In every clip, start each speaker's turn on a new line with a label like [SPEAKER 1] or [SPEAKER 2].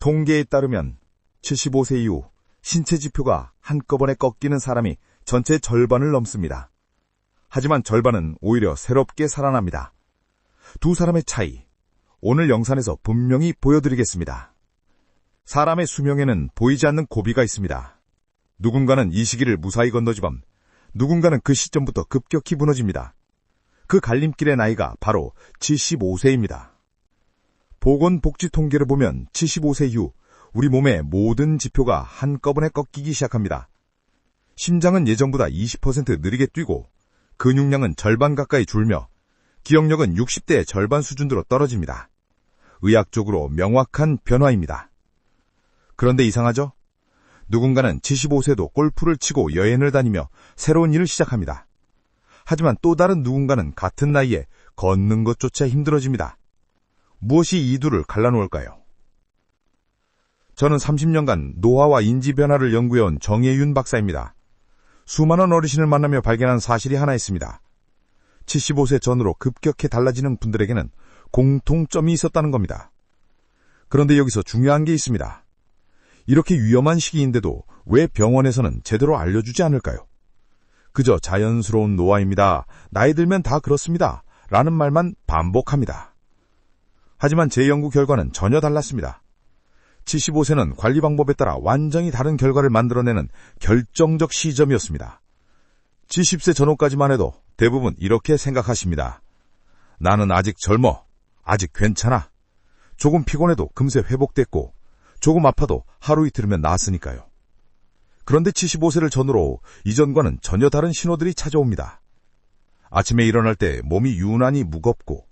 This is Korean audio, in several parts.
[SPEAKER 1] 통계에 따르면 75세 이후 신체 지표가 한꺼번에 꺾이는 사람이 전체의 절반을 넘습니다. 하지만 절반은 오히려 새롭게 살아납니다. 두 사람의 차이, 오늘 영상에서 분명히 보여드리겠습니다. 사람의 수명에는 보이지 않는 고비가 있습니다. 누군가는 이 시기를 무사히 건너지만 누군가는 그 시점부터 급격히 무너집니다. 그 갈림길의 나이가 바로 75세입니다. 보건복지 통계를 보면 75세 이후 우리 몸의 모든 지표가 한꺼번에 꺾이기 시작합니다. 심장은 예전보다 20% 느리게 뛰고 근육량은 절반 가까이 줄며 기억력은 60대의 절반 수준으로 떨어집니다. 의학적으로 명확한 변화입니다. 그런데 이상하죠? 누군가는 75세도 골프를 치고 여행을 다니며 새로운 일을 시작합니다. 하지만 또 다른 누군가는 같은 나이에 걷는 것조차 힘들어집니다. 무엇이 이 둘을 갈라놓을까요? 저는 30년간 노화와 인지 변화를 연구해온 정예윤 박사입니다. 수많은 어르신을 만나며 발견한 사실이 하나 있습니다. 75세 전후로 급격히 달라지는 분들에게는 공통점이 있었다는 겁니다. 그런데 여기서 중요한 게 있습니다. 이렇게 위험한 시기인데도 왜 병원에서는 제대로 알려주지 않을까요? 그저 자연스러운 노화입니다. 나이 들면 다 그렇습니다. 라는 말만 반복합니다. 하지만 제 연구 결과는 전혀 달랐습니다. 75세는 관리 방법에 따라 완전히 다른 결과를 만들어내는 결정적 시점이었습니다. 70세 전후까지만 해도 대부분 이렇게 생각하십니다. 나는 아직 젊어. 아직 괜찮아. 조금 피곤해도 금세 회복됐고 조금 아파도 하루 이틀이면 나았으니까요. 그런데 75세를 전후로 이전과는 전혀 다른 신호들이 찾아옵니다. 아침에 일어날 때 몸이 유난히 무겁고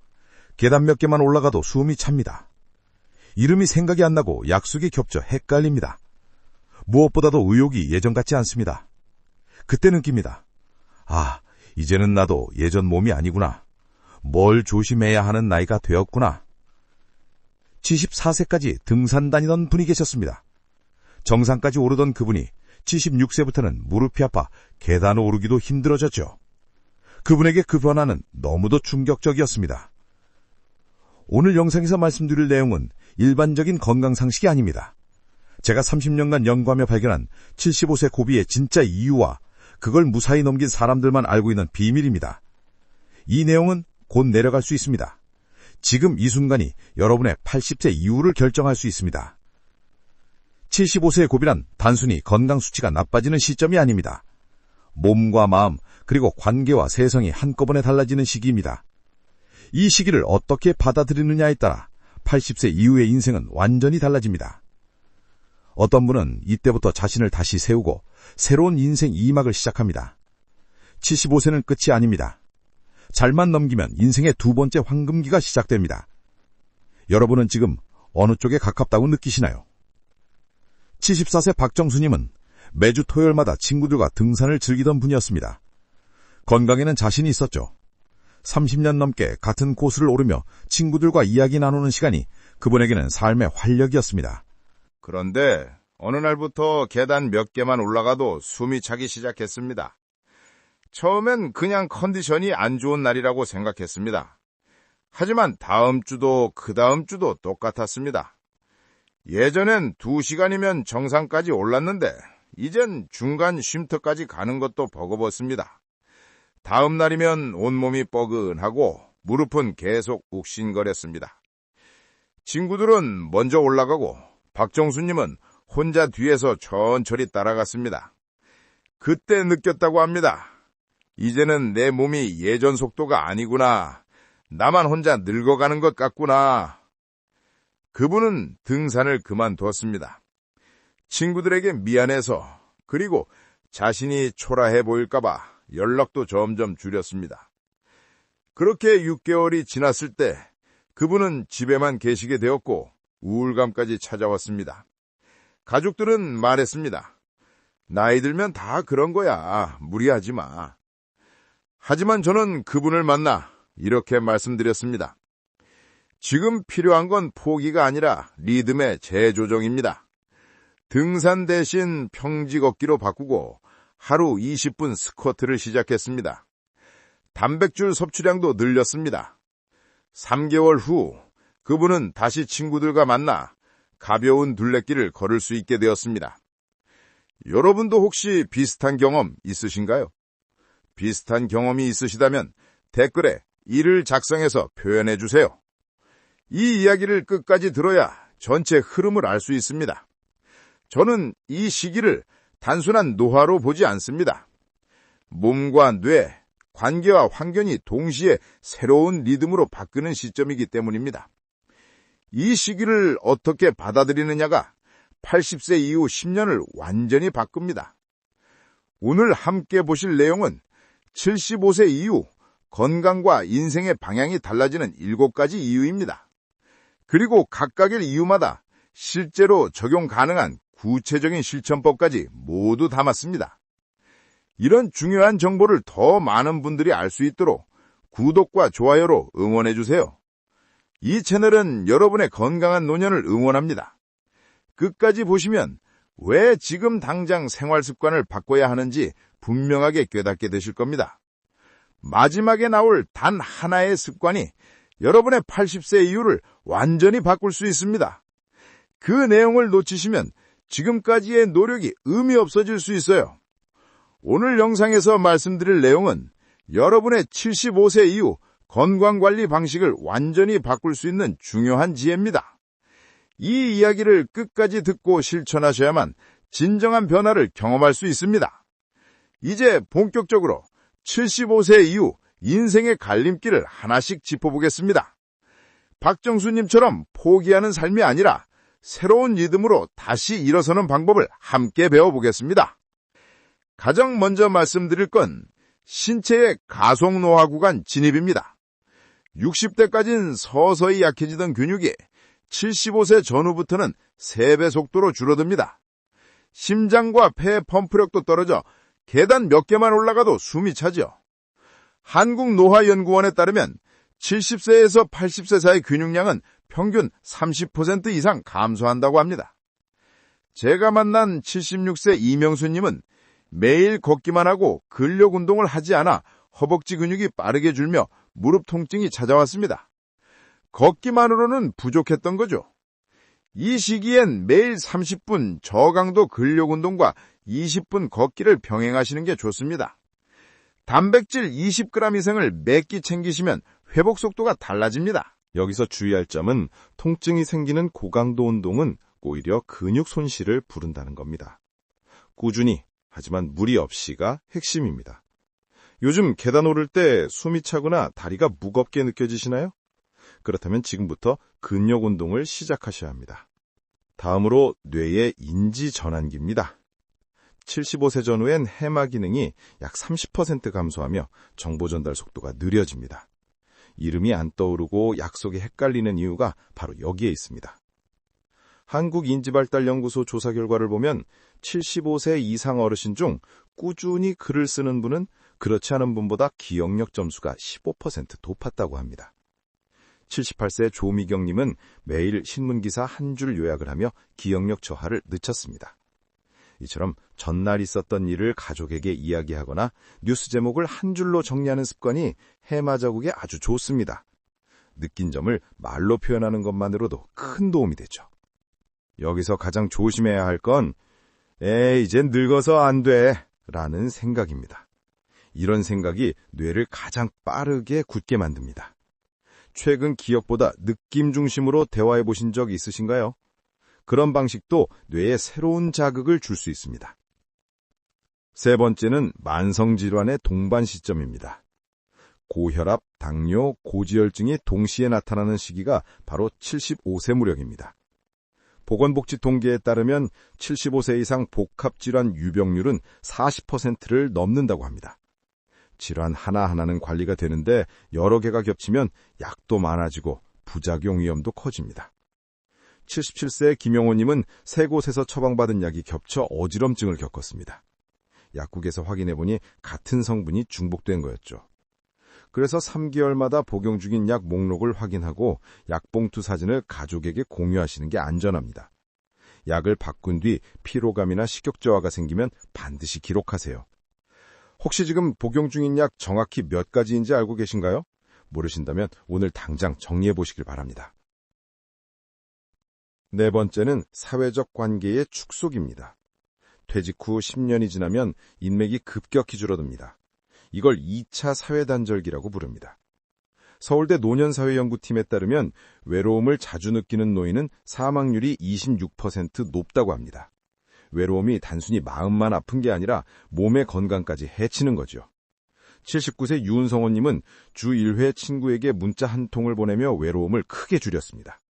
[SPEAKER 1] 계단 몇 개만 올라가도 숨이 찹니다. 이름이 생각이 안 나고 약속이 겹쳐 헷갈립니다. 무엇보다도 의욕이 예전 같지 않습니다. 그때 느낍니다. 아, 이제는 나도 예전 몸이 아니구나. 뭘 조심해야 하는 나이가 되었구나. 74세까지 등산 다니던 분이 계셨습니다. 정상까지 오르던 그분이 76세부터는 무릎이 아파 계단 오르기도 힘들어졌죠. 그분에게 그 변화는 너무도 충격적이었습니다. 오늘 영상에서 말씀드릴 내용은 일반적인 건강상식이 아닙니다. 제가 30년간 연구하며 발견한 75세 고비의 진짜 이유와 그걸 무사히 넘긴 사람들만 알고 있는 비밀입니다. 이 내용은 곧 내려갈 수 있습니다. 지금 이 순간이 여러분의 80세 이후를 결정할 수 있습니다. 75세의 고비란 단순히 건강 수치가 나빠지는 시점이 아닙니다. 몸과 마음 그리고 관계와 세상이 한꺼번에 달라지는 시기입니다. 이 시기를 어떻게 받아들이느냐에 따라 80세 이후의 인생은 완전히 달라집니다. 어떤 분은 이때부터 자신을 다시 세우고 새로운 인생 2막을 시작합니다. 75세는 끝이 아닙니다. 잘만 넘기면 인생의 두 번째 황금기가 시작됩니다. 여러분은 지금 어느 쪽에 가깝다고 느끼시나요? 74세 박정수님은 매주 토요일마다 친구들과 등산을 즐기던 분이었습니다. 건강에는 자신이 있었죠. 30년 넘게 같은 코스를 오르며 친구들과 이야기 나누는 시간이 그분에게는 삶의 활력이었습니다.
[SPEAKER 2] 그런데 어느 날부터 계단 몇 개만 올라가도 숨이 차기 시작했습니다. 처음엔 그냥 컨디션이 안 좋은 날이라고 생각했습니다. 하지만 다음 주도 그 다음 주도 똑같았습니다. 예전엔 2시간이면 정상까지 올랐는데 이젠 중간 쉼터까지 가는 것도 버거웠습니다. 다음 날이면 온몸이 뻐근하고 무릎은 계속 욱신거렸습니다. 친구들은 먼저 올라가고 박정수님은 혼자 뒤에서 천천히 따라갔습니다. 그때 느꼈다고 합니다. 이제는 내 몸이 예전 속도가 아니구나. 나만 혼자 늙어가는 것 같구나. 그분은 등산을 그만두었습니다. 친구들에게 미안해서 그리고 자신이 초라해 보일까봐 연락도 점점 줄였습니다. 그렇게 6개월이 지났을 때 그분은 집에만 계시게 되었고 우울감까지 찾아왔습니다. 가족들은 말했습니다. 나이 들면 다 그런 거야. 무리하지 마. 하지만 저는 그분을 만나 이렇게 말씀드렸습니다. 지금 필요한 건 포기가 아니라 리듬의 재조정입니다. 등산 대신 평지 걷기로 바꾸고 하루 20분 스쿼트를 시작했습니다. 단백질 섭취량도 늘렸습니다. 3개월 후 그분은 다시 친구들과 만나 가벼운 둘레길을 걸을 수 있게 되었습니다. 여러분도 혹시 비슷한 경험 있으신가요? 비슷한 경험이 있으시다면 댓글에 이를 작성해서 표현해 주세요. 이 이야기를 끝까지 들어야 전체 흐름을 알 수 있습니다. 저는 이 시기를 단순한 노화로 보지 않습니다. 몸과 뇌, 관계와 환경이 동시에 새로운 리듬으로 바뀌는 시점이기 때문입니다. 이 시기를 어떻게 받아들이느냐가 80세 이후 10년을 완전히 바꿉니다. 오늘 함께 보실 내용은 75세 이후 건강과 인생의 방향이 달라지는 7가지 이유입니다. 그리고 각각의 이유마다 실제로 적용 가능한 구체적인 실천법까지 모두 담았습니다. 이런 중요한 정보를 더 많은 분들이 알 수 있도록 구독과 좋아요로 응원해 주세요. 이 채널은 여러분의 건강한 노년을 응원합니다. 끝까지 보시면 왜 지금 당장 생활 습관을 바꿔야 하는지 분명하게 깨닫게 되실 겁니다. 마지막에 나올 단 하나의 습관이 여러분의 80세 이후를 완전히 바꿀 수 있습니다. 그 내용을 놓치시면 지금까지의 노력이 의미 없어질 수 있어요. 오늘 영상에서 말씀드릴 내용은 여러분의 75세 이후 건강관리 방식을 완전히 바꿀 수 있는 중요한 지혜입니다. 이 이야기를 끝까지 듣고 실천하셔야만 진정한 변화를 경험할 수 있습니다. 이제 본격적으로 75세 이후 인생의 갈림길을 하나씩 짚어보겠습니다. 박정수님처럼 포기하는 삶이 아니라 새로운 리듬으로 다시 일어서는 방법을 함께 배워보겠습니다. 가장 먼저 말씀드릴 건 신체의 가속노화 구간 진입입니다. 60대까지는 서서히 약해지던 근육이 75세 전후부터는 3배 속도로 줄어듭니다. 심장과 폐 펌프력도 떨어져 계단 몇 개만 올라가도 숨이 차죠. 한국노화연구원에 따르면 70세에서 80세 사이 근육량은 평균 30% 이상 감소한다고 합니다. 제가 만난 76세 이명수님은 매일 걷기만 하고 근력 운동을 하지 않아 허벅지 근육이 빠르게 줄며 무릎 통증이 찾아왔습니다. 걷기만으로는 부족했던 거죠. 이 시기엔 매일 30분 저강도 근력 운동과 20분 걷기를 병행하시는 게 좋습니다. 단백질 20g 이상을 몇 끼 챙기시면 회복 속도가 달라집니다.
[SPEAKER 3] 여기서 주의할 점은 통증이 생기는 고강도 운동은 오히려 근육 손실을 부른다는 겁니다. 꾸준히, 하지만 무리 없이가 핵심입니다. 요즘 계단 오를 때 숨이 차거나 다리가 무겁게 느껴지시나요? 그렇다면 지금부터 근력 운동을 시작하셔야 합니다. 다음으로 뇌의 인지 전환기입니다. 75세 전후엔 해마 기능이 약 30% 감소하며 정보 전달 속도가 느려집니다. 이름이 안 떠오르고 약속이 헷갈리는 이유가 바로 여기에 있습니다. 한국인지발달연구소 조사 결과를 보면 75세 이상 어르신 중 꾸준히 글을 쓰는 분은 그렇지 않은 분보다 기억력 점수가 15% 높았다고 합니다. 78세 조미경님은 매일 신문기사 한 줄 요약을 하며 기억력 저하를 늦췄습니다. 이처럼 전날 있었던 일을 가족에게 이야기하거나 뉴스 제목을 한 줄로 정리하는 습관이 해마 자국에 아주 좋습니다. 느낀 점을 말로 표현하는 것만으로도 큰 도움이 되죠. 여기서 가장 조심해야 할 건 이젠 늙어서 안 돼 라는 생각입니다. 이런 생각이 뇌를 가장 빠르게 굳게 만듭니다. 최근 기억보다 느낌 중심으로 대화해 보신 적 있으신가요? 그런 방식도 뇌에 새로운 자극을 줄 수 있습니다. 세 번째는 만성질환의 동반 시점입니다. 고혈압, 당뇨, 고지혈증이 동시에 나타나는 시기가 바로 75세 무렵입니다. 보건복지 통계에 따르면 75세 이상 복합질환 유병률은 40%를 넘는다고 합니다. 질환 하나하나는 관리가 되는데 여러 개가 겹치면 약도 많아지고 부작용 위험도 커집니다. 77세 김영호님은 세 곳에서 처방받은 약이 겹쳐 어지럼증을 겪었습니다. 약국에서 확인해보니 같은 성분이 중복된 거였죠. 그래서 3개월마다 복용 중인 약 목록을 확인하고 약봉투 사진을 가족에게 공유하시는 게 안전합니다. 약을 바꾼 뒤 피로감이나 식욕저하가 생기면 반드시 기록하세요. 혹시 지금 복용 중인 약 정확히 몇 가지인지 알고 계신가요? 모르신다면 오늘 당장 정리해 보시길 바랍니다. 네 번째는 사회적 관계의 축소기입니다. 퇴직 후 10년이 지나면 인맥이 급격히 줄어듭니다. 이걸 2차 사회단절기라고 부릅니다. 서울대 노년사회연구팀에 따르면 외로움을 자주 느끼는 노인은 사망률이 26% 높다고 합니다. 외로움이 단순히 마음만 아픈 게 아니라 몸의 건강까지 해치는 거죠. 79세 유은성호님은 주 1회 친구에게 문자 한 통을 보내며 외로움을 크게 줄였습니다.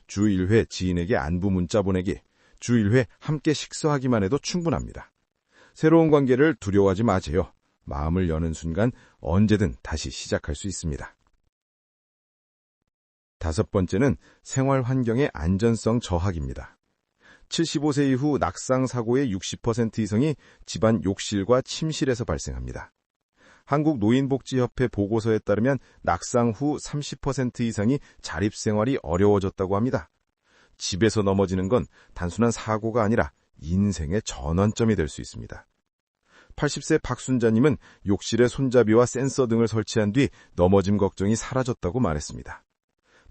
[SPEAKER 3] 주 1회 지인에게 안부 문자 보내기, 주 1회 함께 식사하기만 해도 충분합니다. 새로운 관계를 두려워하지 마세요. 마음을 여는 순간 언제든 다시 시작할 수 있습니다. 다섯 번째는 생활 환경의 안전성 저하입니다. 75세 이후 낙상 사고의 60% 이상이 집안 욕실과 침실에서 발생합니다. 한국노인복지협회 보고서에 따르면 낙상 후 30% 이상이 자립생활이 어려워졌다고 합니다. 집에서 넘어지는 건 단순한 사고가 아니라 인생의 전환점이 될 수 있습니다. 80세 박순자님은 욕실에 손잡이와 센서 등을 설치한 뒤 넘어짐 걱정이 사라졌다고 말했습니다.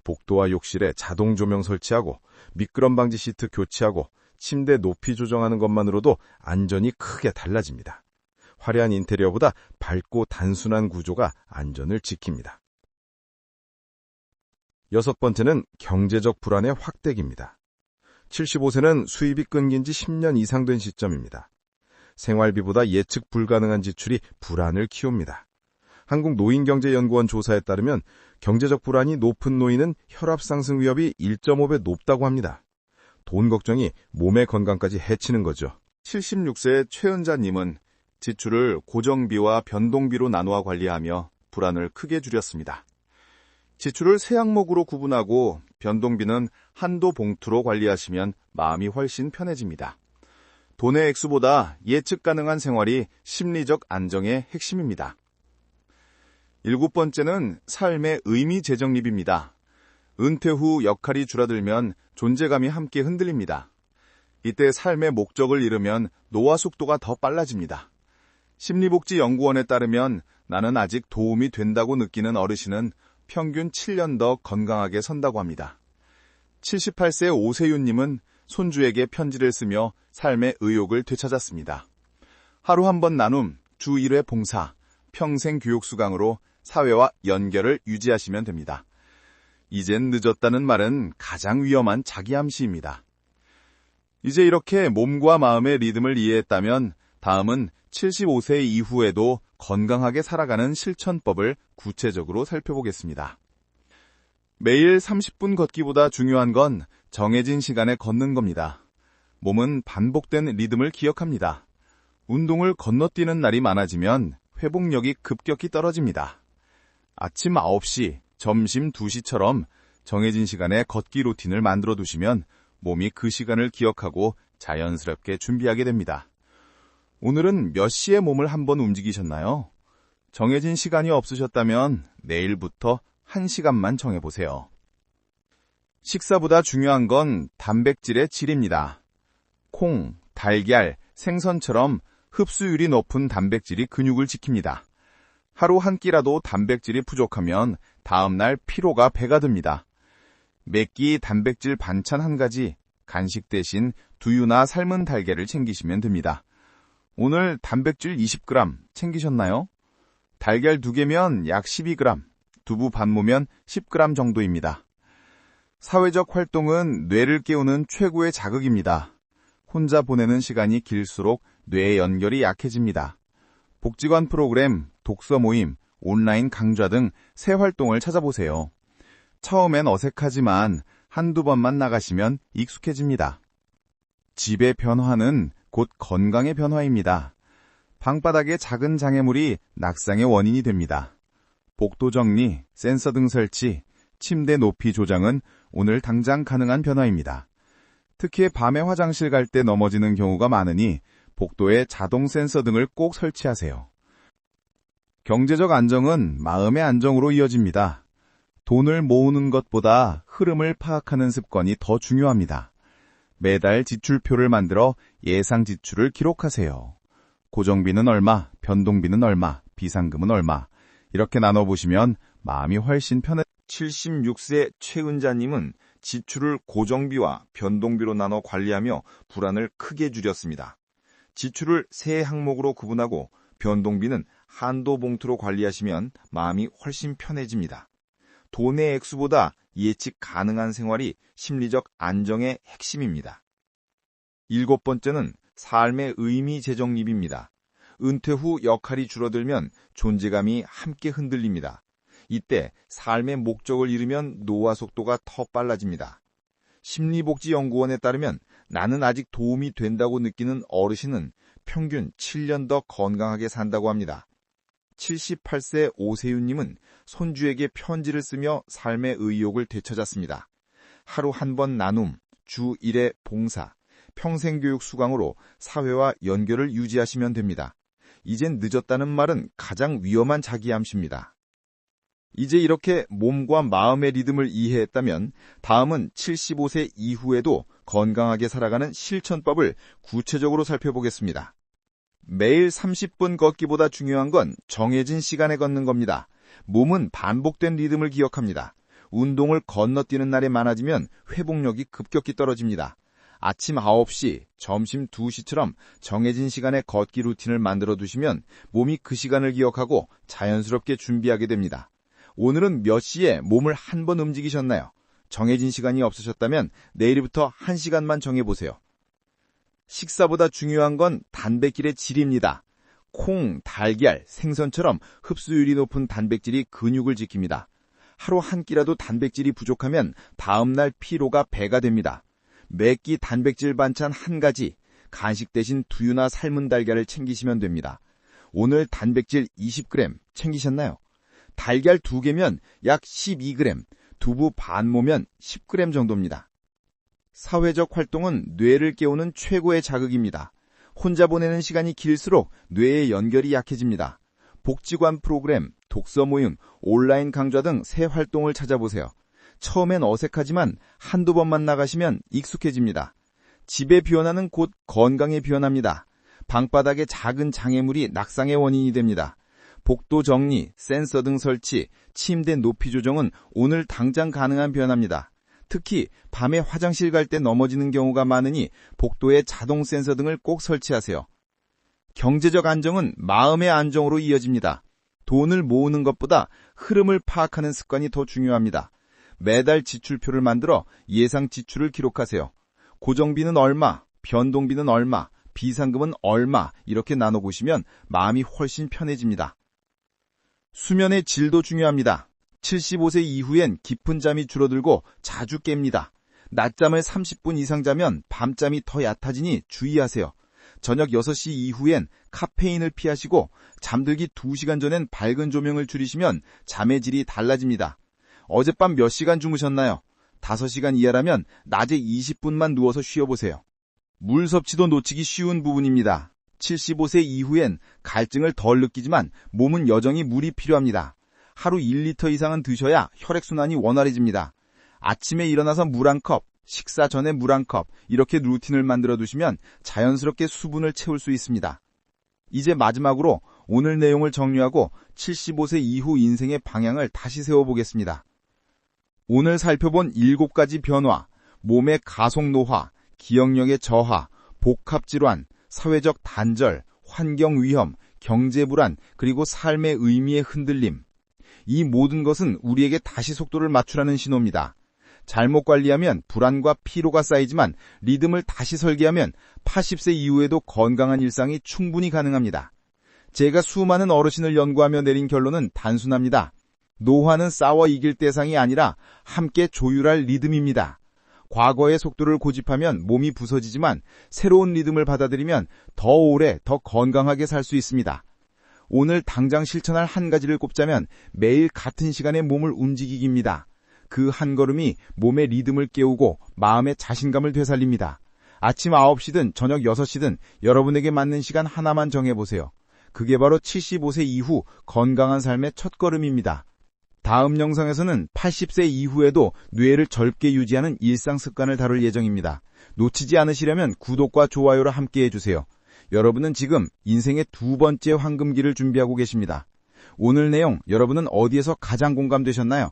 [SPEAKER 3] 복도와 욕실에 자동 조명 설치하고 미끄럼 방지 시트 교체하고 침대 높이 조정하는 것만으로도 안전이 크게 달라집니다. 화려한 인테리어보다 밝고 단순한 구조가 안전을 지킵니다. 여섯 번째는 경제적 불안의 확대기입니다. 75세는 수입이 끊긴 지 10년 이상 된 시점입니다. 생활비보다 예측 불가능한 지출이 불안을 키웁니다. 한국노인경제연구원 조사에 따르면 경제적 불안이 높은 노인은 혈압 상승 위험이 1.5배 높다고 합니다. 돈 걱정이 몸의 건강까지 해치는 거죠.
[SPEAKER 4] 76세 최은자님은 지출을 고정비와 변동비로 나누어 관리하며 불안을 크게 줄였습니다. 지출을 세 항목으로 구분하고 변동비는 한도 봉투로 관리하시면 마음이 훨씬 편해집니다. 돈의 액수보다 예측 가능한 생활이 심리적 안정의 핵심입니다. 일곱 번째는 삶의 의미 재정립입니다. 은퇴 후 역할이 줄어들면 존재감이 함께 흔들립니다. 이때 삶의 목적을 잃으면 노화 속도가 더 빨라집니다. 심리복지연구원에 따르면 나는 아직 도움이 된다고 느끼는 어르신은 평균 7년 더 건강하게 선다고 합니다. 78세 오세윤님은 손주에게 편지를 쓰며 삶의 의욕을 되찾았습니다. 하루 한 번 나눔, 주 1회 봉사, 평생 교육 수강으로 사회와 연결을 유지하시면 됩니다. 이젠 늦었다는 말은 가장 위험한 자기암시입니다. 이제 이렇게 몸과 마음의 리듬을 이해했다면 다음은 75세 이후에도 건강하게 살아가는 실천법을 구체적으로 살펴보겠습니다. 매일 30분 걷기보다 중요한 건 정해진 시간에 걷는 겁니다. 몸은 반복된 리듬을 기억합니다. 운동을 건너뛰는 날이 많아지면 회복력이 급격히 떨어집니다. 아침 9시, 점심 2시처럼 정해진 시간에 걷기 루틴을 만들어 두시면 몸이 그 시간을 기억하고 자연스럽게 준비하게 됩니다. 오늘은 몇 시에 몸을 한번 움직이셨나요? 정해진 시간이 없으셨다면 내일부터 1시간만 정해보세요. 식사보다 중요한 건 단백질의 질입니다. 콩, 달걀, 생선처럼 흡수율이 높은 단백질이 근육을 지킵니다. 하루 한 끼라도 단백질이 부족하면 다음날 피로가 배가 됩니다. 매끼 단백질 반찬 한 가지, 간식 대신 두유나 삶은 달걀을 챙기시면 됩니다. 오늘 단백질 20g 챙기셨나요? 달걀 2개면 약 12g, 두부 반 모면 10g 정도입니다. 사회적 활동은 뇌를 깨우는 최고의 자극입니다. 혼자 보내는 시간이 길수록 뇌의 연결이 약해집니다. 복지관 프로그램, 독서 모임, 온라인 강좌 등 새 활동을 찾아보세요. 처음엔 어색하지만 한두 번만 나가시면 익숙해집니다. 집의 변화는 곧 건강의 변화입니다. 방바닥의 작은 장애물이 낙상의 원인이 됩니다. 복도 정리, 센서 등 설치, 침대 높이 조정은 오늘 당장 가능한 변화입니다. 특히 밤에 화장실 갈 때 넘어지는 경우가 많으니 복도에 자동 센서 등을 꼭 설치하세요. 경제적 안정은 마음의 안정으로 이어집니다. 돈을 모으는 것보다 흐름을 파악하는 습관이 더 중요합니다. 매달 지출표를 만들어 예상 지출을 기록하세요. 고정비는 얼마, 변동비는 얼마, 비상금은 얼마. 이렇게 나눠보시면 마음이 훨씬 편해. 76세 최은자님은
[SPEAKER 3] 지출을 고정비와 변동비로 나눠 관리하며 불안을 크게 줄였습니다. 지출을 세 항목으로 구분하고 변동비는 한도 봉투로 관리하시면 마음이 훨씬 편해집니다. 돈의 액수보다 예측 가능한 생활이 심리적 안정의 핵심입니다. 7번째는 삶의 의미 재정립입니다. 은퇴 후 역할이 줄어들면 존재감이 함께 흔들립니다. 이때 삶의 목적을 잃으면 노화 속도가 더 빨라집니다. 심리복지연구원에 따르면 나는 아직 도움이 된다고 느끼는 어르신은 평균 7년 더 건강하게 산다고 합니다. 78세 오세윤님은 손주에게 편지를 쓰며 삶의 의욕을 되찾았습니다. 하루 한 번 나눔, 주 1회 봉사, 평생교육 수강으로 사회와 연결을 유지하시면 됩니다. 이젠 늦었다는 말은 가장 위험한 자기암시입니다. 이제 이렇게 몸과 마음의 리듬을 이해했다면 다음은 75세 이후에도 건강하게 살아가는 실천법을 구체적으로 살펴보겠습니다. 매일 30분 걷기보다 중요한 건 정해진 시간에 걷는 겁니다. 몸은 반복된 리듬을 기억합니다. 운동을 건너뛰는 날이 많아지면 회복력이 급격히 떨어집니다. 아침 9시, 점심 2시처럼 정해진 시간에 걷기 루틴을 만들어 두시면 몸이 그 시간을 기억하고 자연스럽게 준비하게 됩니다. 오늘은 몇 시에 몸을 한 번 움직이셨나요? 정해진 시간이 없으셨다면 내일부터 1시간만 정해보세요. 식사보다 중요한 건 단백질의 질입니다. 콩, 달걀, 생선처럼 흡수율이 높은 단백질이 근육을 지킵니다. 하루 한 끼라도 단백질이 부족하면 다음날 피로가 배가 됩니다. 매끼 단백질 반찬 한 가지, 간식 대신 두유나 삶은 달걀을 챙기시면 됩니다. 오늘 단백질 20g 챙기셨나요? 달걀 2개면 약 12g, 두부 반 모면 10g 정도입니다. 사회적 활동은 뇌를 깨우는 최고의 자극입니다. 혼자 보내는 시간이 길수록 뇌의 연결이 약해집니다. 복지관 프로그램, 독서 모임, 온라인 강좌 등 새 활동을 찾아보세요. 처음엔 어색하지만 한두 번만 나가시면 익숙해집니다. 집의 변화는 곧 건강의 변화입니다. 방바닥에 작은 장애물이 낙상의 원인이 됩니다. 복도 정리, 센서 등 설치, 침대 높이 조정은 오늘 당장 가능한 변화입니다. 특히 밤에 화장실 갈 때 넘어지는 경우가 많으니 복도에 자동 센서 등을 꼭 설치하세요. 경제적 안정은 마음의 안정으로 이어집니다. 돈을 모으는 것보다 흐름을 파악하는 습관이 더 중요합니다. 매달 지출표를 만들어 예상 지출을 기록하세요. 고정비는 얼마, 변동비는 얼마, 비상금은 얼마 이렇게 나눠보시면 마음이 훨씬 편해집니다. 수면의 질도 중요합니다. 75세 이후엔 깊은 잠이 줄어들고 자주 깹니다. 낮잠을 30분 이상 자면 밤잠이 더 얕아지니 주의하세요. 저녁 6시 이후엔 카페인을 피하시고 잠들기 2시간 전엔 밝은 조명을 줄이시면 잠의 질이 달라집니다. 어젯밤 몇 시간 주무셨나요? 5시간 이하라면 낮에 20분만 누워서 쉬어보세요. 물 섭취도 놓치기 쉬운 부분입니다. 75세 이후엔 갈증을 덜 느끼지만 몸은 여전히 물이 필요합니다. 하루 1리터 이상은 드셔야 혈액순환이 원활해집니다. 아침에 일어나서 물 한 컵, 식사 전에 물 한 컵, 이렇게 루틴을 만들어 두시면 자연스럽게 수분을 채울 수 있습니다. 이제 마지막으로 오늘 내용을 정리하고 75세 이후 인생의 방향을 다시 세워보겠습니다. 오늘 살펴본 7가지 변화, 몸의 가속 노화, 기억력의 저하, 복합질환, 사회적 단절, 환경 위험, 경제 불안, 그리고 삶의 의미의 흔들림. 이 모든 것은 우리에게 다시 속도를 맞추라는 신호입니다. 잘못 관리하면 불안과 피로가 쌓이지만 리듬을 다시 설계하면 80세 이후에도 건강한 일상이 충분히 가능합니다. 제가 수많은 어르신을 연구하며 내린 결론은 단순합니다. 노화는 싸워 이길 대상이 아니라 함께 조율할 리듬입니다. 과거의 속도를 고집하면 몸이 부서지지만 새로운 리듬을 받아들이면 더 오래, 더 건강하게 살 수 있습니다. 오늘 당장 실천할 한 가지를 꼽자면 매일 같은 시간에 몸을 움직이기입니다. 그 한 걸음이 몸의 리듬을 깨우고 마음의 자신감을 되살립니다. 아침 9시든 저녁 6시든 여러분에게 맞는 시간 하나만 정해보세요. 그게 바로 75세 이후 건강한 삶의 첫걸음입니다. 다음 영상에서는 80세 이후에도 뇌를 젊게 유지하는 일상 습관을 다룰 예정입니다. 놓치지 않으시려면 구독과 좋아요를 함께 해주세요. 여러분은 지금 인생의 2번째 황금기를 준비하고 계십니다. 오늘 내용 여러분은 어디에서 가장 공감되셨나요?